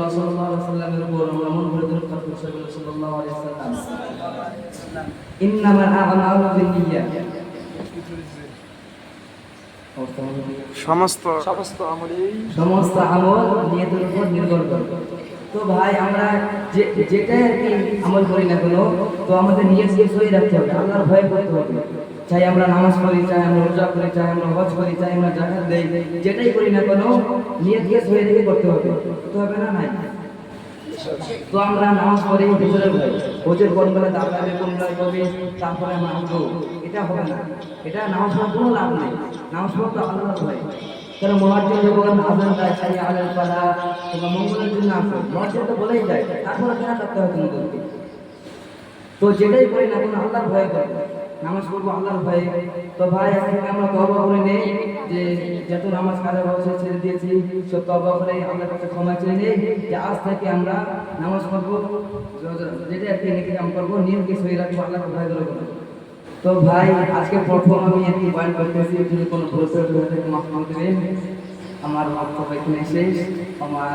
রাসূলুল্লাহ সাল্লাল্লাহু আলাইহি ওয়াসাল্লামের উপর আমরা মন ভরে দরুদ পাঠ করি সাল্লাল্লাহু আলাইহি ওয়াসাল্লাম। ইন্নামাল আ'মালু বিন্নিয়াত। সমস্ত আমল নিয়তের উপর নির্ভর করে। তো ভাই আমরা যেটাই আর কি আমল করি না কেন, তো আমাদের নিয়তকে সহি রাখতে হবে, আল্লাহর ভয় করতে হবে। চাই আমরা নামাজ পড়ি, চাই আমরা রোজা করি, চাই আমরা হজ করি, চাই আমরা যাকাত দেই, যেটাই করি না কেন নিয়তকে সহি রেখে করতে হবে। করতে হবে না নাই? তো আমরা নামাজ পড়ি ভিতরে ভাই হজের কোন বলে দাঁড়াবে কোন কবি, তারপরে আমরা আমল, এটা হবে না। এটা নামাজ পড়ার কোনো লাভ নেই। নামাজ পড়া তো আল্লাহর ভয়। কারণ মুয়াজ্জিন যখন আযান দেয় হাইয়া আলাল ফালাহ, তোমরা মঙ্গলের জন্য আসো, মুয়াজ্জিন তো বলেই যায়, তারপরে কেন করতে হবে তোমাদেরকে? তো যেটাই করি না কোনো আল্লাহর ভয় করবে, নামাজ পড়বো আল্লাহর ভয়ে। তো ভাই এখন আমরা তওবা করে নেই যে যত নামাজ কাজা বছর ছেড়ে দিয়েছি সব তওবা করে আল্লাহর কাছে ক্ষমা চেয়ে নেই যে আজ থেকে আমরা নামাজ পড়বো, যেটা একটি নেকি কাম করবো, নিয়মকে সহি রাখবো, আল্লাহকে ভয় করে করবো। তো ভাই আজকে প্রথম আমি একটি বয়ান করতেছি, যদি কোনো ভুল ত্রুটি মাফ করে দেবেন। আমার বক্তব্য এখানে শেষ। আমার